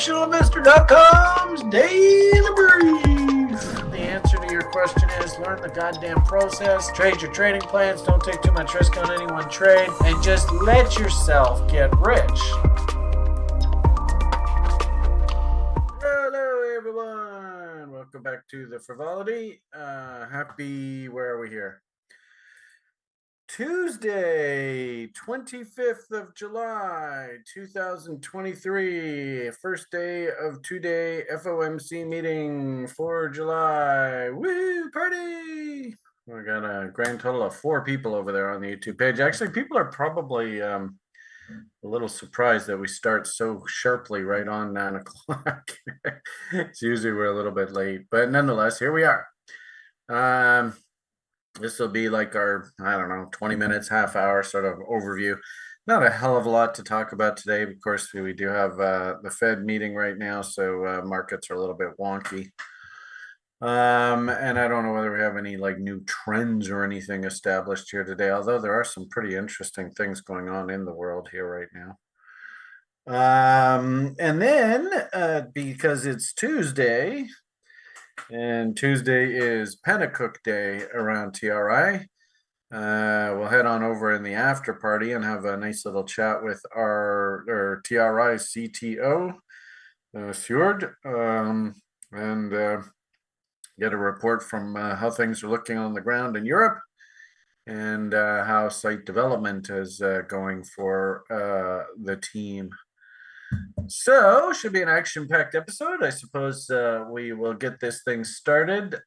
professionalinvestor.com's daily brief. The answer to your question is learn the goddamn process, trade your trading plans, don't take too much risk on any one trade, and just let yourself get rich. Hello, everyone. Welcome back to the Frivolity. Where are we here? Tuesday, 25th of July, 2023, first day of two-day FOMC meeting for July. Woo, party! We got a grand total of 4 people over there on the YouTube page. Actually, people are probably a little surprised that we start so sharply right on 9 o'clock. It's usually we're a little bit late, but nonetheless, here we are. This will be like our, 20 minutes, half hour sort of overview. Not a hell of a lot to talk about today. Of course, we do have the Fed meeting right now, so markets are a little bit wonky. And I don't know whether we have any like new trends or anything established here today, although there are some pretty interesting things going on in the world here right now. And then because it's Tuesday, and Tuesday is Pentecook Day around TRI. We'll head on over in the after party and have a nice little chat with our TRI CTO, Fjord, and get a report from how things are looking on the ground in Europe and how site development is going for the team. So, should be an action-packed episode. I suppose we will get this thing started.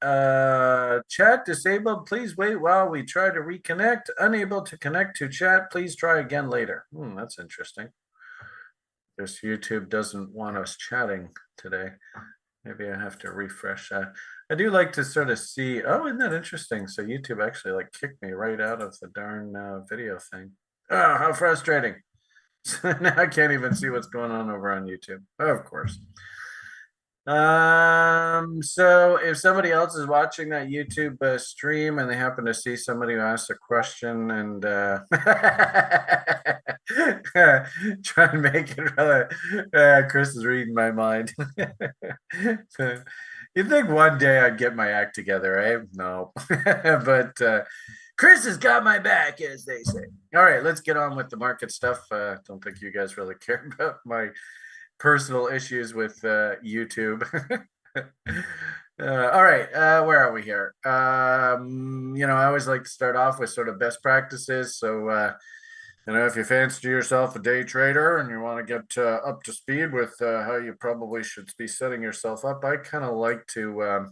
Chat disabled. Please wait while we try to reconnect. Unable to connect to chat. Please try again later. That's interesting. This YouTube doesn't want us chatting today. Maybe I have to refresh that. I do like to sort of see. Oh, isn't that interesting? So YouTube actually like kicked me right out of the darn video thing. Oh, how frustrating. Now I can't even see what's going on over on YouTube. Of course. So if somebody else is watching that YouTube stream and they happen to see somebody who asked a question and try and make it rather, Chris is reading my mind. You'd think one day I'd get my act together, eh? No. But Chris has got my back, as they say. All right, let's get on with the market stuff. Don't think you guys really care about my personal issues with YouTube. All right, where are we here? I always like to start off with sort of best practices. So, if you fancy yourself a day trader and you want to get up to speed with how you probably should be setting yourself up, I kind of like to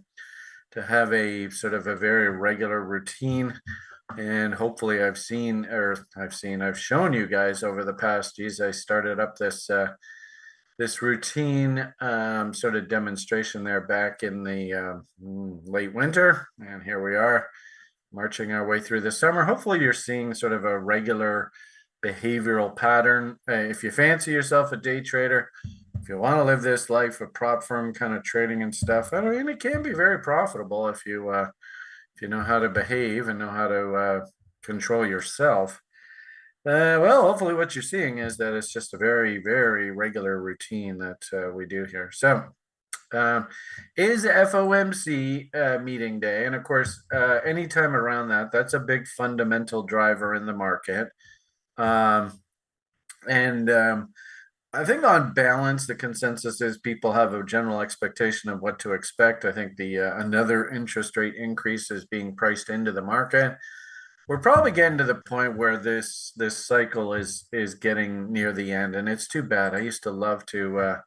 have a sort of a very regular routine. And hopefully I've shown you guys over the past, I started up this routine sort of demonstration there back in the late winter. And here we are marching our way through the summer. Hopefully you're seeing sort of a regular behavioral pattern. If you fancy yourself a day trader, if you want to live this life of prop firm kind of trading and stuff, I mean, it can be very profitable if you know how to behave and know how to control yourself. Well, hopefully what you're seeing is that it's just a very, very regular routine that we do here. So is FOMC meeting day. And of course, anytime around that's a big fundamental driver in the market. I think on balance, the consensus is people have a general expectation of what to expect. I think the another interest rate increase is being priced into the market. We're probably getting to the point where this cycle is getting near the end, and it's too bad. I used to love to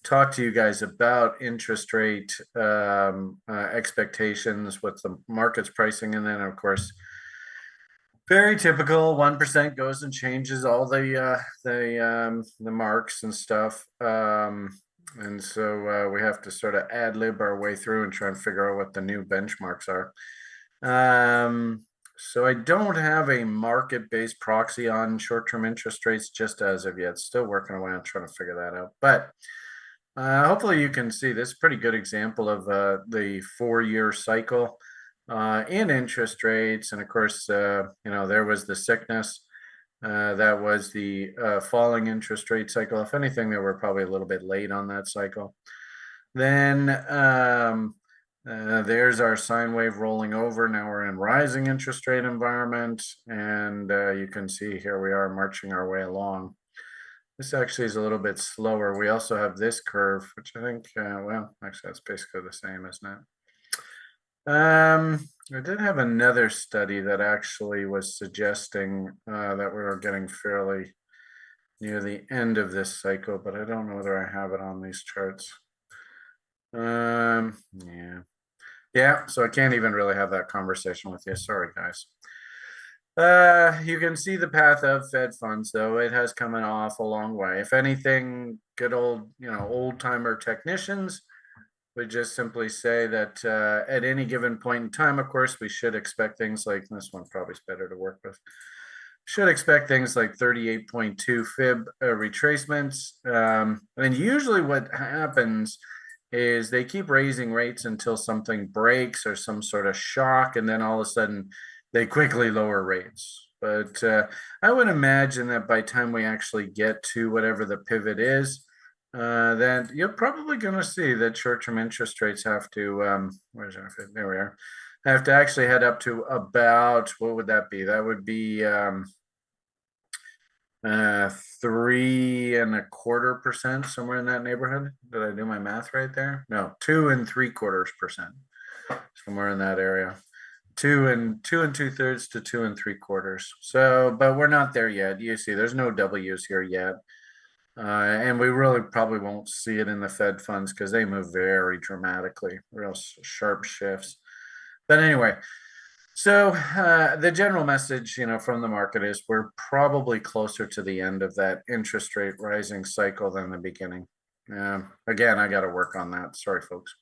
talk to you guys about interest rate expectations, what the market's pricing, and then of course, very typical. 1% goes and changes all the marks and stuff, and so we have to sort of ad lib our way through and try and figure out what the new benchmarks are. So I don't have a market-based proxy on short-term interest rates just as of yet. Still working away on trying to figure that out. But hopefully you can see this pretty good example of the 4-year cycle in interest rates. And of course, there was the sickness That was the falling interest rate cycle. If anything, they were probably a little bit late on that cycle. Then there's our sine wave rolling over. Now we're in rising interest rate environment, and you can see here we are marching our way along. This actually is a little bit slower. We also have this curve, which I think, well, actually that's basically the same, isn't it? I did have another study that actually was suggesting that we were getting fairly near the end of this cycle, but I don't know whether I have it on these charts. Yeah. Yeah, so I can't even really have that conversation with you. Sorry, guys. You can see the path of Fed funds, though. It has come off a long way. If anything, good old, old timer technicians would just simply say that at any given point in time, of course, we should expect things like this one probably is better to work with. Should expect things like 38.2 fib retracements. And usually what happens is they keep raising rates until something breaks or some sort of shock, and then all of a sudden they quickly lower rates. But I would imagine that by the time we actually get to whatever the pivot is, then you're probably going to see that short-term interest rates have to, where's our fit? There we are, have to actually head up to about, what would that be? That would be 3.25%, somewhere in that neighborhood. Did I do my math right there? No, 2.75%, somewhere in that area. 2 2/3 to 2 3/4. So, but we're not there yet. You see, there's no W's here yet. And we really probably won't see it in the Fed funds because they move very dramatically, real sharp shifts. But anyway, so the general message, from the market is we're probably closer to the end of that interest rate rising cycle than the beginning. Again, I got to work on that. Sorry, folks.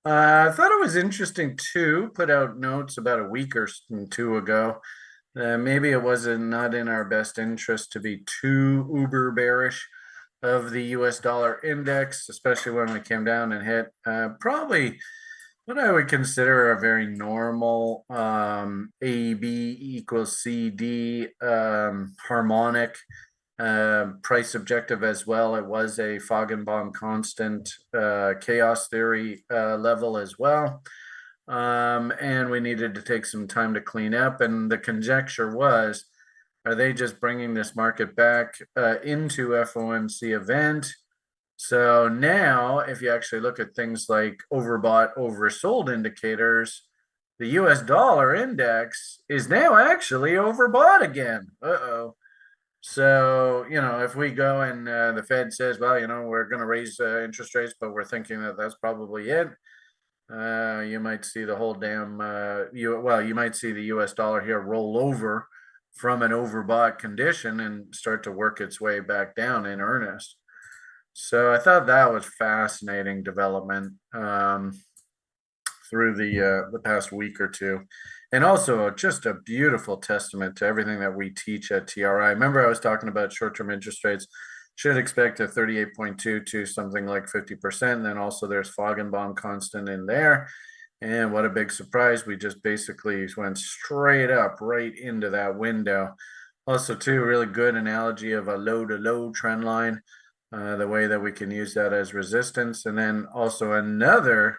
I thought it was interesting too. Put out notes about a week or two ago. Maybe it wasn't not in our best interest to be too uber bearish of the US dollar index, especially when we came down and hit probably what I would consider a very normal AB equals CD harmonic price objective as well. It was a Feigenbaum constant chaos theory level as well. And we needed to take some time to clean up. And the conjecture was, are they just bringing this market back into FOMC event? So now, if you actually look at things like overbought, oversold indicators, the US dollar index is now actually overbought again. Uh-oh. So, if we go and the Fed says, well, we're going to raise interest rates, but we're thinking that that's probably it. You might see the whole damn, you might see the US dollar here roll over from an overbought condition and start to work its way back down in earnest. So I thought that was fascinating development through the past week or two. And also just a beautiful testament to everything that we teach at TRI. Remember I was talking about short-term interest rates should expect a 38.2 to something like 50%. And then also there's Feigenbaum constant in there. And what a big surprise. We just basically went straight up right into that window. Also too, really good analogy of a low to low trend line. The way that we can use that as resistance. And then also another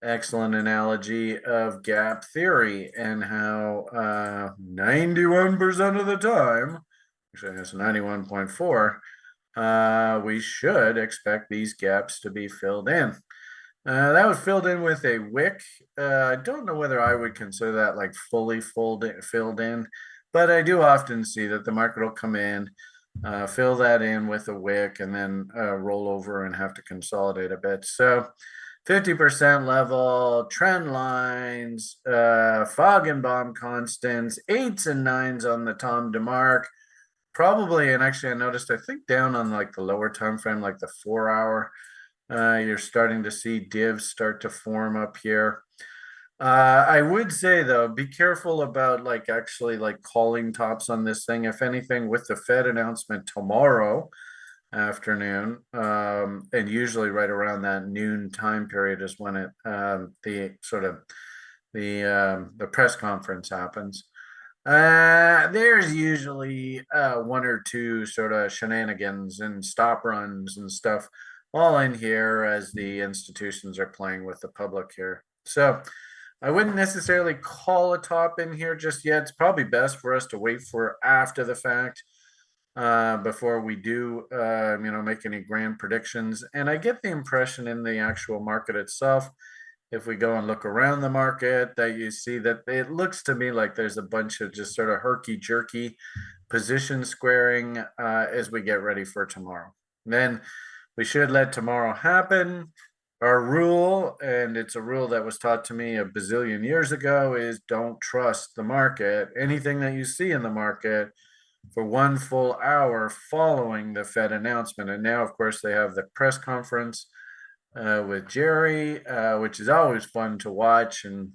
excellent analogy of gap theory and how 91% of the time, actually it's 91.4, we should expect these gaps to be filled in. That was filled in with a wick. I don't know whether I would consider that like fully filled in, but I do often see that the market will come in, fill that in with a wick, and then roll over and have to consolidate a bit. So 50% level, trend lines, Feigenbaum constants, 8s and 9s on the Tom DeMark, probably, and actually I noticed, I think down on like the lower time frame, like the 4-hour, you're starting to see divs start to form up here. I would say though, be careful about actually calling tops on this thing. If anything, with the Fed announcement tomorrow afternoon, and usually right around that noon time period is when the press conference happens. There's usually one or two sort of shenanigans and stop runs and stuff all in here as the institutions are playing with the public here. So I wouldn't necessarily call a top in here just yet. It's probably best for us to wait for after the fact before we do, make any grand predictions. And I get the impression in the actual market itself, if we go and look around the market, that you see that it looks to me like there's a bunch of just sort of herky jerky position squaring as we get ready for tomorrow. Then we should let tomorrow happen. Our rule, and it's a rule that was taught to me a bazillion years ago, is don't trust the market. Anything that you see in the market for one full hour following the Fed announcement. And now, of course, they have the press conference with Jerry, which is always fun to watch and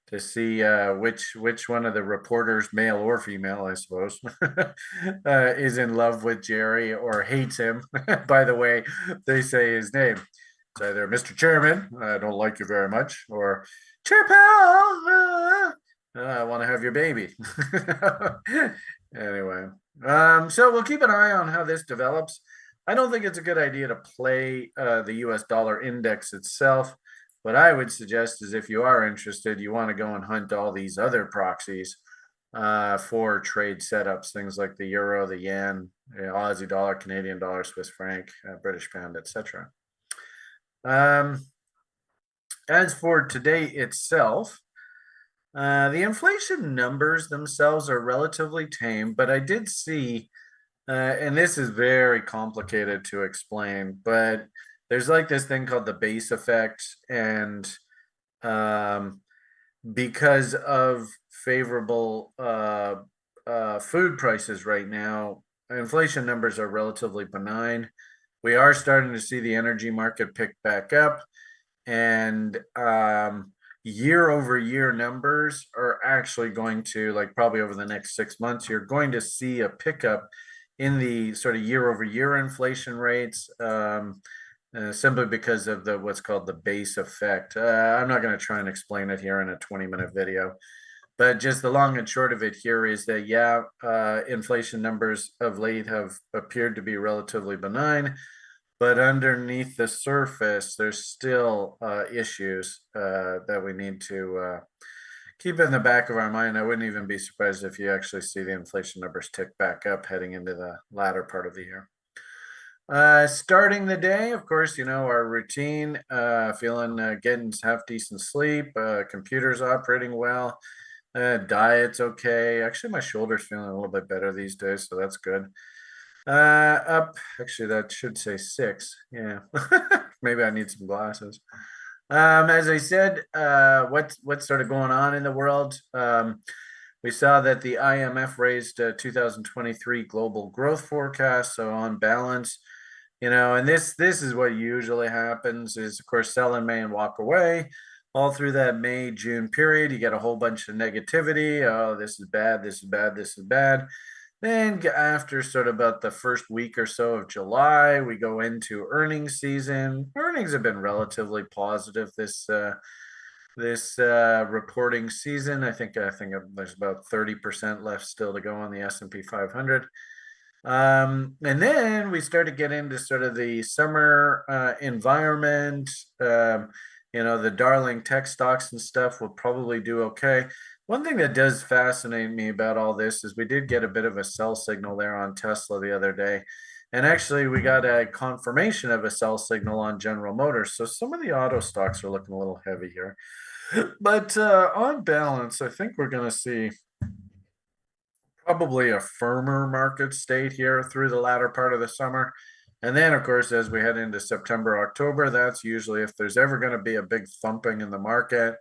to see which one of the reporters, male or female, I suppose, is in love with Jerry or hates him. By the way, they say his name. It's either Mr. Chairman, I don't like you very much, or Chair Pal, I want to have your baby. Anyway, so we'll keep an eye on how this develops. I don't think it's a good idea to play the US dollar index itself. What I would suggest is if you are interested, you want to go and hunt all these other proxies for trade setups, things like the euro, the yen, Aussie dollar, Canadian dollar, Swiss franc, British pound, etc. As for today itself, the inflation numbers themselves are relatively tame, but I did see, and this is very complicated to explain, but there's like this thing called the base effect, and um, because of favorable food prices right now, inflation numbers are relatively benign. We are starting to see the energy market pick back up, and year over year numbers are actually going to, like, probably over the next 6 months, you're going to see a pickup in the sort of year over year inflation rates, simply because of the what's called the base effect. I'm not going to try and explain it here in a 20-minute video, but just the long and short of it here is that, yeah, inflation numbers of late have appeared to be relatively benign, but underneath the surface, there's still issues that we need to keep in the back of our mind. I wouldn't even be surprised if you actually see the inflation numbers tick back up heading into the latter part of the year. Starting the day, of course, our routine, feeling getting half decent sleep, computer's operating well, diet's okay. Actually, my shoulder's feeling a little bit better these days, so that's good. Up, actually, that should say 6. Yeah, maybe I need some glasses. As I said, what's sort of going on in the world? We saw that the IMF raised 2023 global growth forecast. So on balance, and this is what usually happens is, of course, sell in May and walk away. All through that May, June period, you get a whole bunch of negativity. Oh, this is bad, this is bad, this is bad. Then after sort of about the first week or so of July, we go into earnings season. Earnings have been relatively positive this reporting season. I think there's about 30% left still to go on the S&P 500. And then we start to get into sort of the summer environment. The darling tech stocks and stuff will probably do okay. One thing that does fascinate me about all this is we did get a bit of a sell signal there on Tesla the other day. And actually, we got a confirmation of a sell signal on General Motors. So some of the auto stocks are looking a little heavy here. But on balance, I think we're going to see probably a firmer market state here through the latter part of the summer. And then, of course, as we head into September, October, that's usually, if there's ever going to be a big thumping in the market,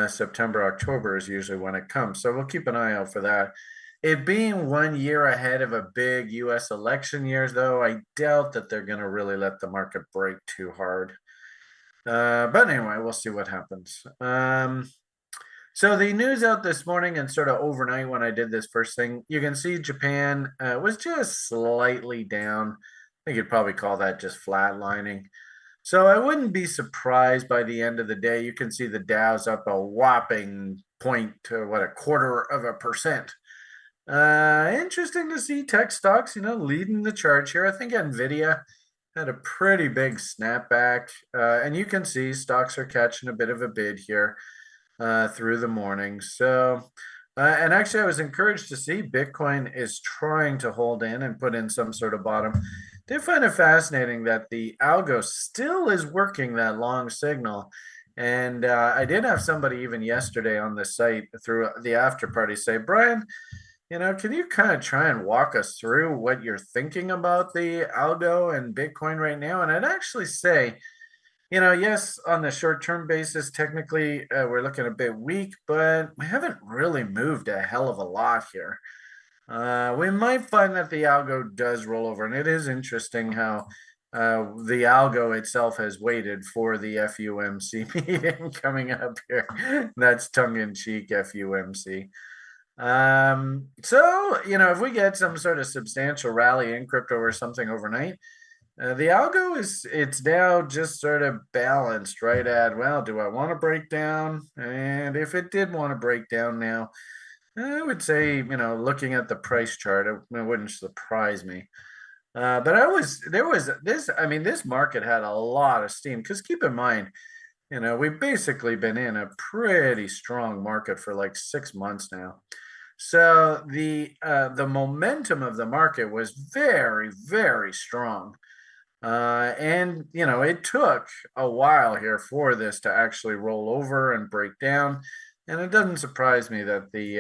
September, October is usually when it comes. So we'll keep an eye out for that. It being 1 year ahead of a big US election year, though, I doubt that they're going to really let the market break too hard. But anyway, we'll see what happens. So the news out this morning and sort of overnight when I did this first thing, you can see Japan was just slightly down. I think you'd probably call that just flatlining. So I wouldn't be surprised by the end of the day. You can see the Dow's up a whopping a quarter of a percent. Interesting to see tech stocks, leading the charge here. I think Nvidia had a pretty big snapback, and you can see stocks are catching a bit of a bid here through the morning. So, and actually, I was encouraged to see Bitcoin is trying to hold in and put in some sort of bottom. Did find it fascinating that the algo still is working that long signal. And I did have somebody even yesterday on the site through the after party say, Brian, can you kind of try and walk us through what you're thinking about the algo and Bitcoin right now? And I'd actually say, yes, on the short-term basis, technically we're looking a bit weak, but we haven't really moved a hell of a lot here. We might find that the algo does roll over, and it is interesting how the algo itself has waited for the FOMC meeting coming up here. That's tongue-in-cheek FOMC. So, if we get some sort of substantial rally in crypto or something overnight, the algo it's now just sort of balanced right at, well, do I want to break down? And if it did want to break down now, I would say, looking at the price chart, it wouldn't surprise me. But this market had a lot of steam because keep in mind, we've basically been in a pretty strong market for like 6 months now. So the momentum of the market was very, very strong. And it took a while here for this to actually roll over and break down. And it doesn't surprise me that the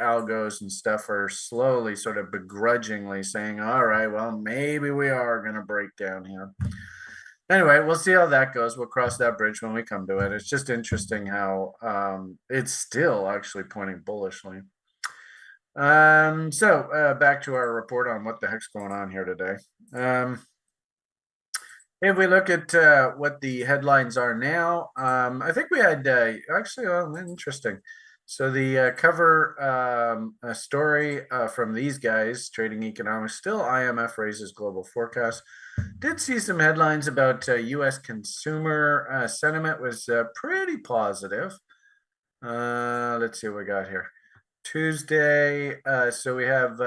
algos and stuff are slowly sort of begrudgingly saying, all right, well, maybe we are going to break down here. Anyway, we'll see how that goes. We'll cross that bridge when we come to it. It's just interesting how it's still actually pointing bullishly. So back to our report on what the heck's going on here today. If we look at what the headlines are now, I think we had interesting. So the cover story from these guys, Trading Economics, still IMF raises global forecast. Did see some headlines about U.S. consumer sentiment was pretty positive. Let's see what we got here. Tuesday, so we have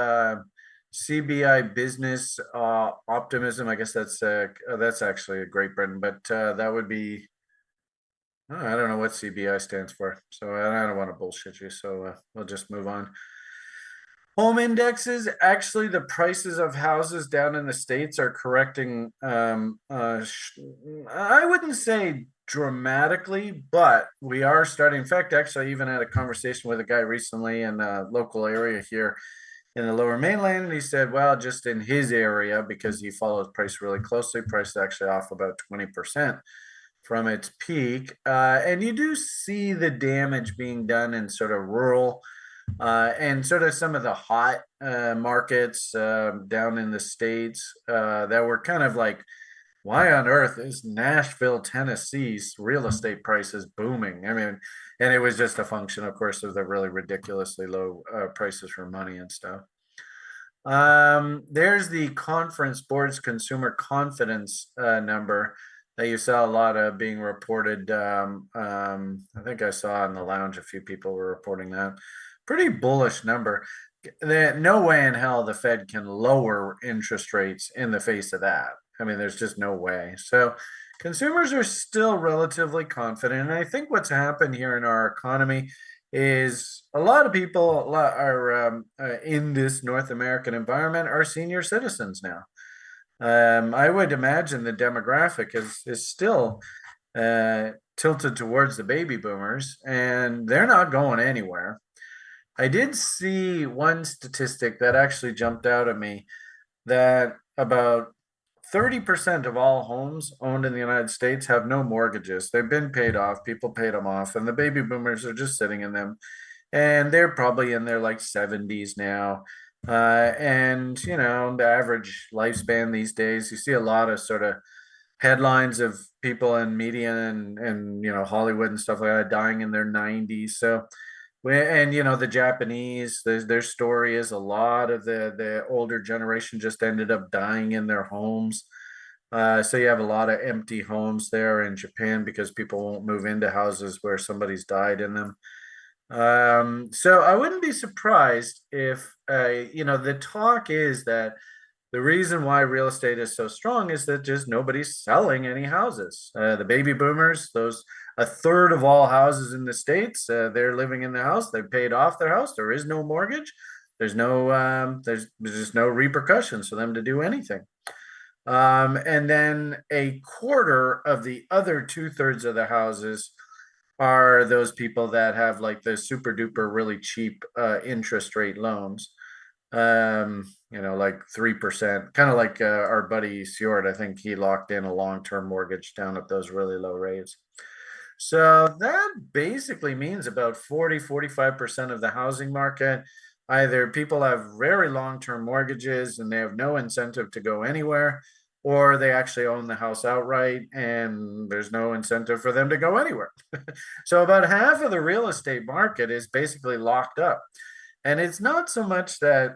CBI business optimism. I guess that's actually a Great Britain, but that would be, I don't know what CBI stands for, so I don't want to bullshit you. So we'll just move on. Home indexes, actually, the prices of houses down in the States are correcting. I wouldn't say dramatically, but we are starting. In fact, actually, I even had a conversation with a guy recently in a local area here in the Lower Mainland, and he said, well, just in his area, because he follows price really closely, price is actually off about 20% from its peak. And you do see the damage being done in sort of rural and sort of some of the hot markets down in the States that were kind of like, why on earth is Nashville, Tennessee's real estate prices booming? I mean, and it was just a function, of course, of the really ridiculously low prices for money and stuff. There's the Conference Board's consumer confidence number that you saw a lot of being reported. I think I saw in the lounge a few people were reporting that. Pretty bullish number. No way in hell the Fed can lower interest rates in the face of that. I mean, there's just no way. So consumers are still relatively confident. And I think what's happened here in our economy is a lot of people are in this North American environment are senior citizens now. I would imagine the demographic is still tilted towards the baby boomers, and they're not going anywhere. I did see one statistic that actually jumped out at me that about 30% of all homes owned in the United States have no mortgages. They've been paid off. People paid them off, and the baby boomers are just sitting in them. And they're probably in their like 70s now. And, the average lifespan these days, you see a lot of sort of headlines of people in media and Hollywood and stuff like that dying in their 90s. So, and the Japanese, their story is a lot of the older generation just ended up dying in their homes. So you have a lot of empty homes there in Japan because people won't move into houses where somebody's died in them. So I wouldn't be surprised if, the talk is that the reason why real estate is so strong is that just nobody's selling any houses. The baby boomers, those a third of all houses in the States, they're living in the house. They've paid off their house. There is no mortgage. There's just no repercussions for them to do anything. And then a quarter of the other two-thirds of the houses are those people that have like the super duper really cheap interest rate loans. Like 3%, kind of like our buddy Fjord. I think he locked in a long-term mortgage down at those really low rates. So that basically means about 45% of the housing market, either people have very long-term mortgages and they have no incentive to go anywhere, or they actually own the house outright and there's no incentive for them to go anywhere. So about half of the real estate market is basically locked up. And it's not so much that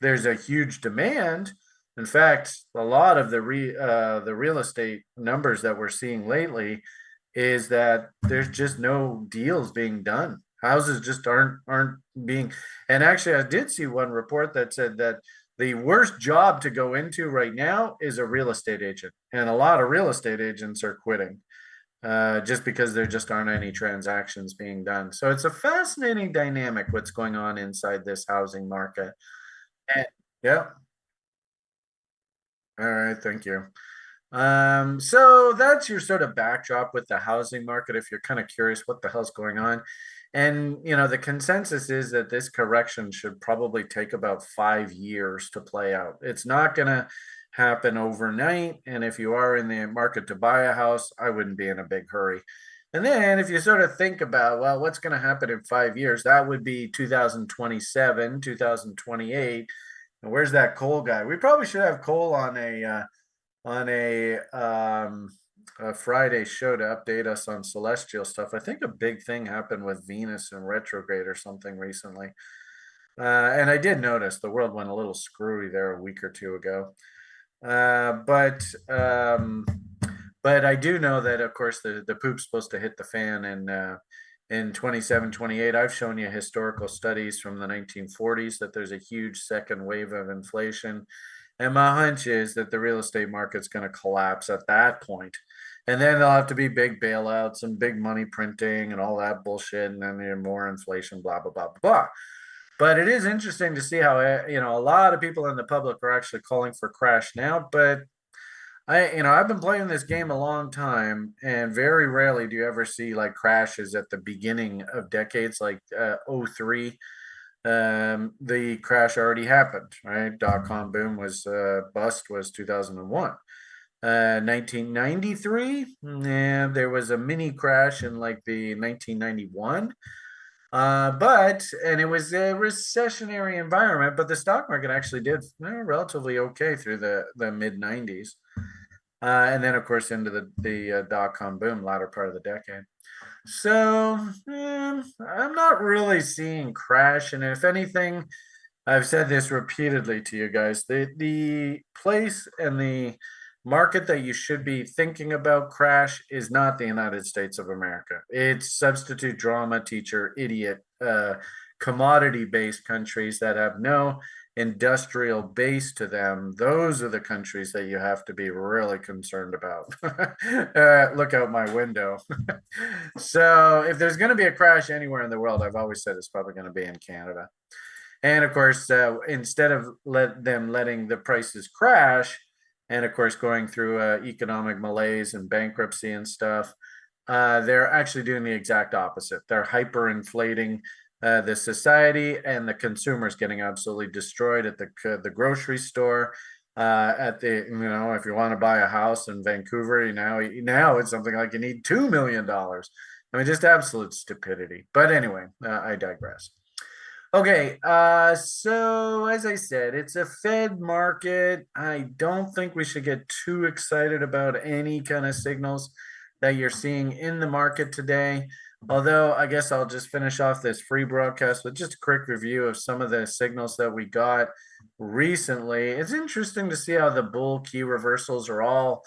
there's a huge demand. In fact, a lot of the real estate numbers that we're seeing lately is that there's just no deals being done. Houses just aren't being. And actually, I did see one report that said that the worst job to go into right now is a real estate agent, and a lot of real estate agents are quitting just because there just aren't any transactions being done. So it's a fascinating dynamic what's going on inside this housing market. And, yeah. All right. Thank you. So that's your sort of backdrop with the housing market if you're kind of curious what the hell's going on. And the consensus is that this correction should probably take about 5 years to play out. It's not going to happen overnight. And if you are in the market to buy a house, I wouldn't be in a big hurry. And then if you sort of think about, well, what's going to happen in 5 years? That would be 2027, 2028. And where's that coal guy? We probably should have coal on a Friday show to update us on celestial stuff. I think a big thing happened with Venus in retrograde or something recently. And I did notice the world went a little screwy there a week or two ago. But I do know that, of course, the poop's supposed to hit the fan in 27, 28. I've shown you historical studies from the 1940s that there's a huge second wave of inflation. And my hunch is that the real estate market's going to collapse at that point. And then there'll have to be big bailouts and big money printing and all that bullshit. And then there's more inflation, blah, blah, blah, blah, blah. But it is interesting to see how, a lot of people in the public are actually calling for crash now. But I've been playing this game a long time, and very rarely do you ever see like crashes at the beginning of decades, like 03. The crash already happened, right? Dot-com boom was bust was 2001. 1993, and there was a mini crash in like the 1991. And it was a recessionary environment, but the stock market actually did relatively okay through the mid 90s. And then, of course, into the dot-com boom, latter part of the decade. So I'm not really seeing crash. And if anything, I've said this repeatedly to you guys, the place and the market that you should be thinking about crash is not the United States of America. It's substitute drama teacher, idiot, commodity-based countries that have no industrial base to them. Those are the countries that you have to be really concerned about. Look out my window. So if there's going to be a crash anywhere in the world, I've always said it's probably going to be in Canada. And of course, instead of letting the prices crash, and of course going through economic malaise and bankruptcy and stuff, they're actually doing the exact opposite. They're hyperinflating the society, and the consumers getting absolutely destroyed at the grocery store. If you want to buy a house in Vancouver, now it's something like you need $2 million. I mean, just absolute stupidity. But anyway, I digress. Okay, so as I said, it's a Fed market. I don't think we should get too excited about any kind of signals that you're seeing in the market today. Although I guess I'll just finish off this free broadcast with just a quick review of some of the signals that we got recently. It's interesting to see how the bull key reversals are all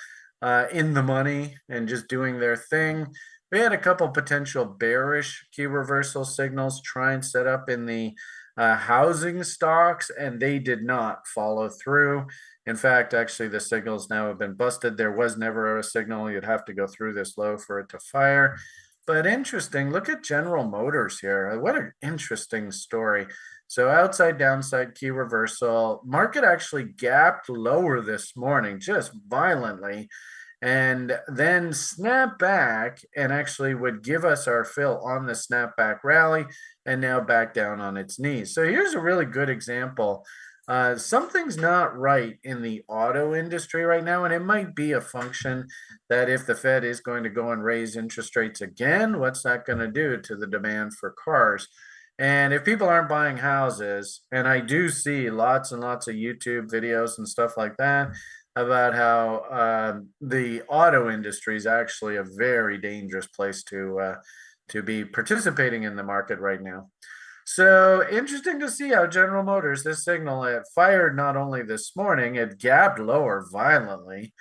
in the money and just doing their thing. we had a couple potential bearish key reversal signals try and set up in the housing stocks, and they did not follow through. In fact, actually, the signals now have been busted. There was never a signal. You'd have to go through this low for it to fire. But interesting, look at General Motors here. What an interesting story. So outside downside key reversal, market actually gapped lower this morning, just violently, and then snap back and actually would give us our fill on the snapback rally and now back down on its knees. So here's a really good example. Something's not right in the auto industry right now, and it might be a function that if the Fed is going to go and raise interest rates again, what's that going to do to the demand for cars? And if people aren't buying houses, and I do see lots and lots of YouTube videos and stuff like that about how the auto industry is actually a very dangerous place to be participating in the market right now. So interesting to see how General Motors, this signal, it fired not only this morning, it gapped lower violently.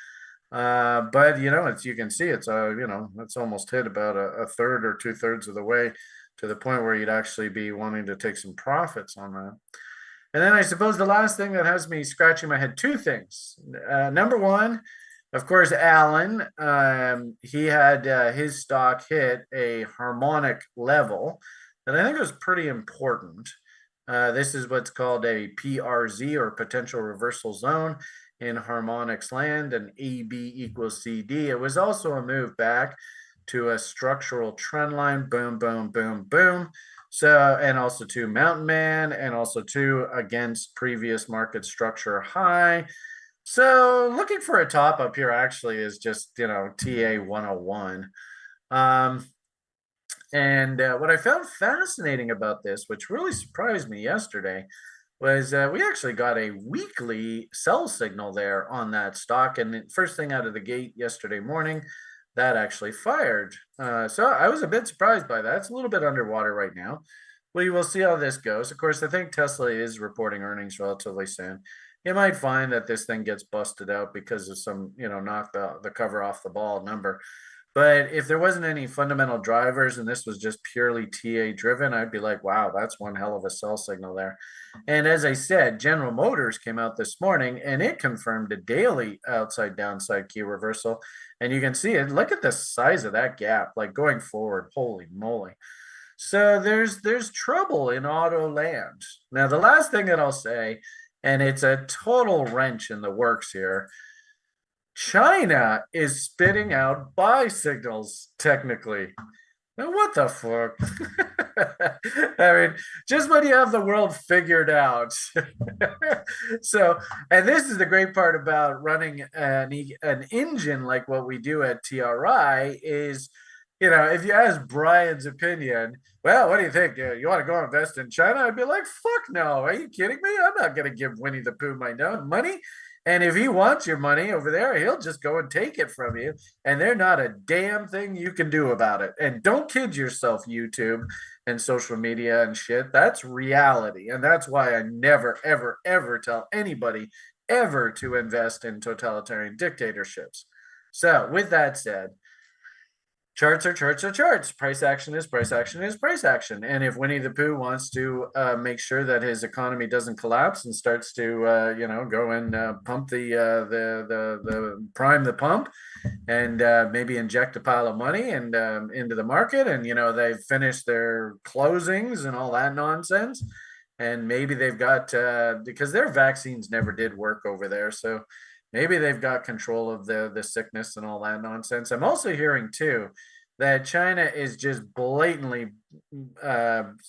But as you can see, it's it's almost hit about a third or 2/3 of the way to the point where you'd actually be wanting to take some profits on that. And then I suppose the last thing that has me scratching my head, two things. Number one, of course, Allen, he had his stock hit a harmonic level that I think was pretty important. This is what's called a PRZ, or potential reversal zone, in harmonics land, and AB equals CD. It was also a move back to a structural trend line, boom, boom, boom, boom. So, and also to Mountain Man, and also to against previous market structure high. So looking for a top up here actually is just, TA 101. And what I found fascinating about this, which really surprised me yesterday, was we actually got a weekly sell signal there on that stock. And first thing out of the gate yesterday morning, that actually fired. So I was a bit surprised by that. It's a little bit underwater right now. We will see how this goes. Of course, I think Tesla is reporting earnings relatively soon. You might find that this thing gets busted out because of some, knock the cover off the ball number. But if there wasn't any fundamental drivers and this was just purely TA driven, I'd be like, wow, that's one hell of a sell signal there. And as I said, General Motors came out this morning and it confirmed a daily outside downside key reversal. And you can see it. Look at the size of that gap, like going forward. Holy moly. So there's trouble in auto land. Now, the last thing that I'll say, and it's a total wrench in the works here, China is spitting out buy signals, technically. Now, what the fuck? I mean, just when you have the world figured out. So, and this is the great part about running an engine like what we do at TRI is, if you ask Brian's opinion, well, what do you think? You want to go invest in China? I'd be like, fuck no. Are you kidding me? I'm not going to give Winnie the Pooh my money. And if he wants your money over there, he'll just go and take it from you. And there's not a damn thing you can do about it. And don't kid yourself, YouTube and social media and shit. That's reality. And that's why I never, ever, ever tell anybody ever to invest in totalitarian dictatorships. So with that said, charts are charts are charts. Price action is price action is price action. And if Winnie the Pooh wants to make sure that his economy doesn't collapse and starts to go and pump the prime the pump and maybe inject a pile of money and into the market, and they've finished their closings and all that nonsense, and maybe they've got because their vaccines never did work over there, so maybe they've got control of the sickness and all that nonsense. I'm also hearing too that China is just blatantly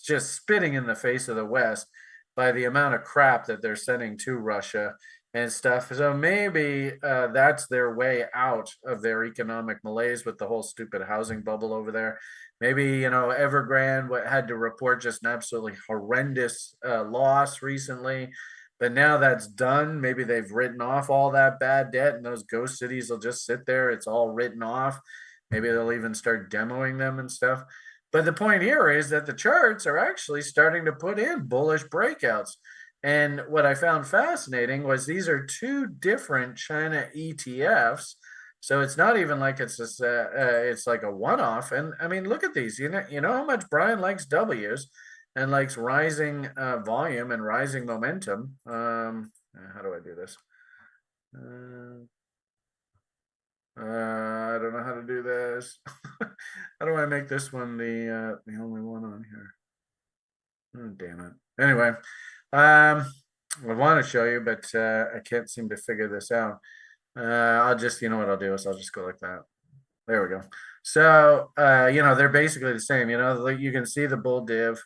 just spitting in the face of the West by the amount of crap that they're sending to Russia and stuff. So maybe that's their way out of their economic malaise with the whole stupid housing bubble over there. Maybe, Evergrande had to report just an absolutely horrendous loss recently. But now that's done. Maybe they've written off all that bad debt and those ghost cities will just sit there. It's all written off. Maybe they'll even start demoing them and stuff. But the point here is that the charts are actually starting to put in bullish breakouts. And what I found fascinating was these are two different China ETFs So it's not even like it's just it's like a one-off. And I mean, look at these. You know how much Brian likes W's and likes rising volume and rising momentum. How do I do this? I don't know how to do this. How do I make this one the only one on here? Oh, damn it. Anyway, I want to show you, but I can't seem to figure this out. I'll just, you know what I'll do is I'll just go like that. There we go. So, they're basically the same. You can see the bull div.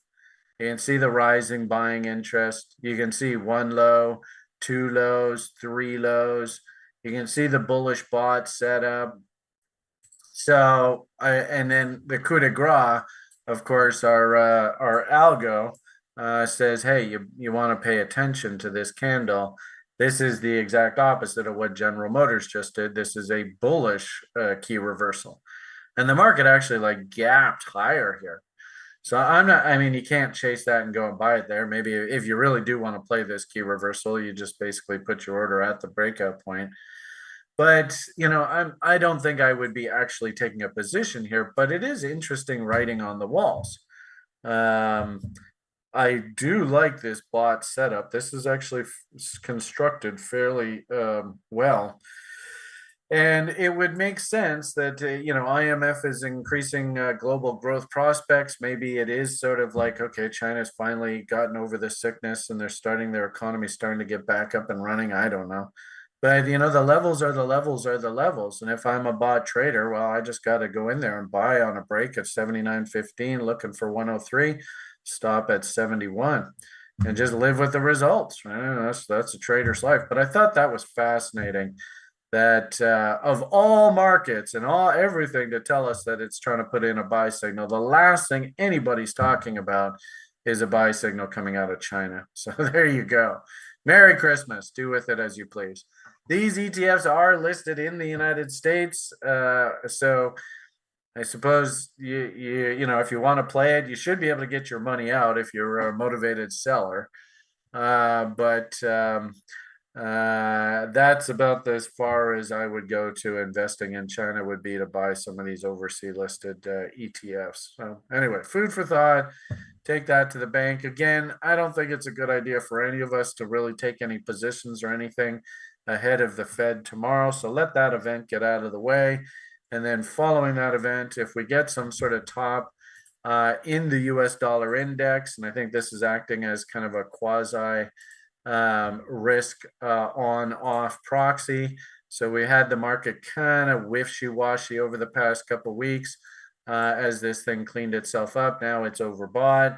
You can see the rising buying interest. You can see one low, two lows, three lows. You can see the bullish bot setup. So, and then the coup de grace, of course, our algo says, hey, you want to pay attention to this candle. This is the exact opposite of what General Motors just did. This is a bullish key reversal. And the market actually like gapped higher here. So I mean, you can't chase that and go and buy it there. Maybe if you really do want to play this key reversal, you just basically put your order at the breakout point. But, I don't think I would be actually taking a position here, but it is interesting writing on the walls. I do like this bot setup. This is actually constructed fairly well. And it would make sense that, IMF is increasing global growth prospects. Maybe it is sort of like, okay, China's finally gotten over the sickness and their economy starting to get back up and running. I don't know. But, the levels are the levels are the levels. And if I'm a bot trader, well, I just got to go in there and buy on a break at 79.15, looking for 103, stop at 71 and just live with the results. That's a trader's life. But I thought that was fascinating that of all markets and everything to tell us that it's trying to put in a buy signal, the last thing anybody's talking about is a buy signal coming out of China. So there you go. Merry Christmas. Do with it as you please. These ETFs are listed in the United States. So I suppose if you want to play it, you should be able to get your money out if you're a motivated seller. But that's about as far as I would go to investing in China would be to buy some of these overseas listed ETFs. So anyway, food for thought. Take that to the bank. Again, I don't think it's a good idea for any of us to really take any positions or anything ahead of the Fed tomorrow. So let that event get out of the way. And then following that event, if we get some sort of top in the US dollar index, and I think this is acting as kind of a quasi risk on off proxy. So we had the market kind of wishy-washy over the past couple of weeks as this thing cleaned itself up. Now it's overbought.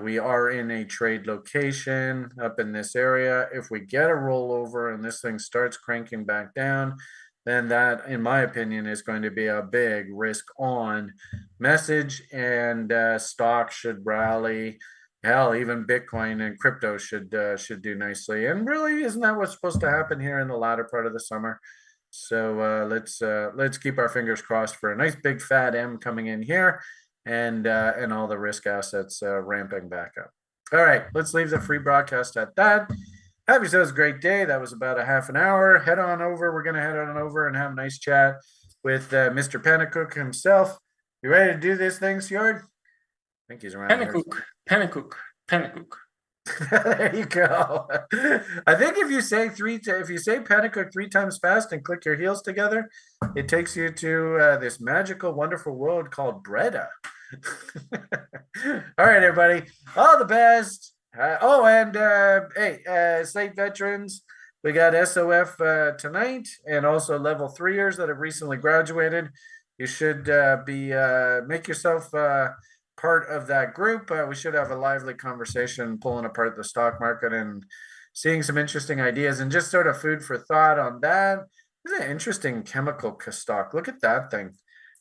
We are in a trade location up in this area. If we get a rollover and this thing starts cranking back down, then that, in my opinion, is going to be a big risk on message, and stock should rally. Hell, even Bitcoin and crypto should do nicely. And really, isn't that what's supposed to happen here in the latter part of the summer? So let's keep our fingers crossed for a nice big fat M coming in here, and all the risk assets ramping back up. All right, let's leave the free broadcast at that. Have yourselves a great day. That was about a half an hour. Head on over. We're going to head on over and have a nice chat with Mr. Pennacook himself. You ready to do this thing, Fjord? I think he's around. Pennacook. There you go. I think if you say Pennacook 3 times fast and click your heels together, it takes you to this magical, wonderful world called Breda. All right, everybody. All the best. State veterans, we got SOF tonight, and also level 3ers that have recently graduated. You should make yourself part of that group. We should have a lively conversation pulling apart the stock market and seeing some interesting ideas, and just sort of food for thought on that. This is an interesting chemical stock. Look at that thing.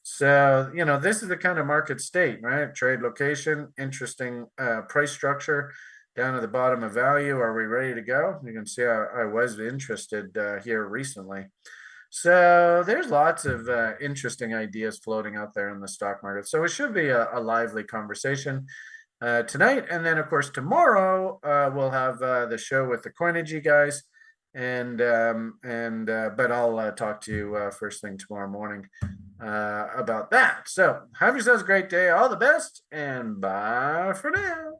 So, this is the kind of market state, right? Trade location, interesting price structure. Down at the bottom of value, are we ready to go? You can see I was interested here recently. So there's lots of interesting ideas floating out there in the stock market. So it should be a lively conversation tonight. And then, of course, tomorrow we'll have the show with the Coinigy guys. but I'll talk to you first thing tomorrow morning about that. So have yourselves a great day. All the best, and bye for now.